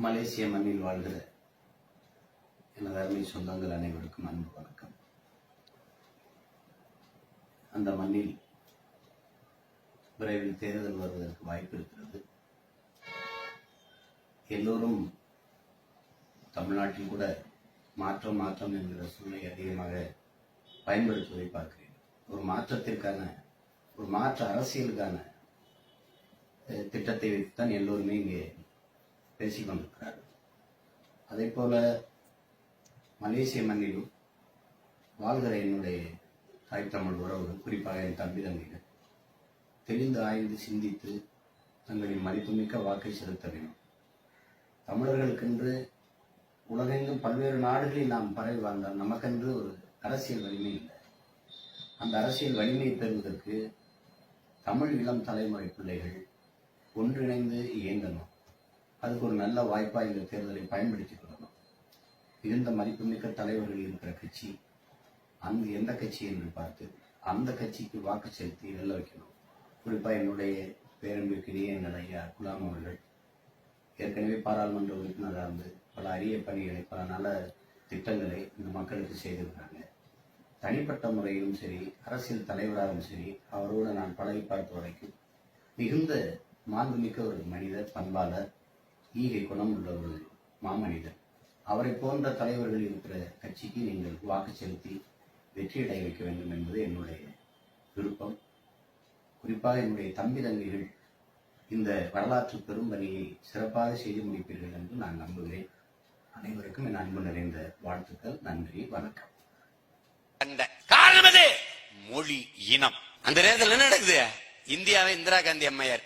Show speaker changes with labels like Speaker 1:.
Speaker 1: மலேசிய மண்ணில் வாழ்கிற எனது அருமை சொந்தங்கள் அனைவருக்கும் அன்பு வணக்கம். அந்த மண்ணில் விரைவில் தேர்தல் வருவதற்கு வாய்ப்பு இருக்கிறது. எல்லோரும் தமிழ்நாட்டில் கூட மாற்றம் என்கிற சூழ்நிலை அதிகமாக பயன்படுத்துவதை பார்க்கிறேன். ஒரு மாற்றத்திற்கான ஒரு மாற்று அரசியலுக்கான திட்டத்தை வைத்துத்தான் எல்லோருமே இங்கே பேசிக் கொண்டிருக்கிறார்கள். அதே போல மலேசிய மண்ணிலும் வாழ்கிற என்னுடைய தாய் தமிழ் உறவுகள், குறிப்பாக என் தம்பி தம்பிகள் தெளிந்து ஆய்ந்து சிந்தித்து தங்களின் மதிப்புமிக்க வாக்கை செலுத்த வேண்டும். தமிழர்களுக்கென்று உலகெங்கும் பல்வேறு நாடுகளில் நாம் பரவி வாழ்ந்தால் நமக்கென்று ஒரு அரசியல் வலிமை இல்லை. அந்த அரசியல் வலிமையை பெறுவதற்கு தமிழ் இளம் தலைமுறை பிள்ளைகள் ஒன்றிணைந்து இயங்கணும். அதுக்கு ஒரு நல்ல வாய்ப்பாக இந்த தேர்தலை பயன்படுத்திக் கொள்ளணும். இருந்த மதிப்புமிக்க தலைவர்கள் இருக்கிற கட்சி அந்த எந்த கட்சி என்று பார்த்து அந்த கட்சிக்கு வாக்கு செலுத்தி வெல்ல வைக்கணும். குறிப்பாக என்னுடைய பேரன்பிற்கிடையே எங்கள் ஐயா குலாம் அவர்கள் ஏற்கனவே பாராளுமன்ற உறுப்பினராக இருந்து பல அரிய பணிகளை, பல நல்ல திட்டங்களை இந்த மக்களுக்கு செய்திருக்கிறாங்க. தனிப்பட்ட முறையிலும் சரி, அரசியல் தலைவராகவும் சரி, அவரோடு நான் பழகி பார்த்த வரைக்கும் மிகுந்த மாண்புமிக்க ஒரு மனிதர், பண்பாளர், ஈகை குணம் உள்ள ஒரு மாமனிதர். அவரை போன்ற தலைவர்கள் இருக்கிற கட்சிக்கு நீங்கள் வாக்கு செலுத்தி வெற்றியடைய வைக்க வேண்டும் என்பது என்னுடைய விருப்பம். குறிப்பாக என்னுடைய தம்பி தங்கைகள் இந்த வரலாற்று பெரும்பணியை சிறப்பாக செய்து முடிப்பீர்கள் என்று நான் நம்புகிறேன். அனைவருக்கும் என் அன்பு நிறைந்த வாழ்த்துக்கள். நன்றி, வணக்கம்.
Speaker 2: காரணம் மொழி, இனம். அந்த நேரத்தில் என்ன நடக்குது? இந்தியாவை இந்திரா காந்தி அம்மையார்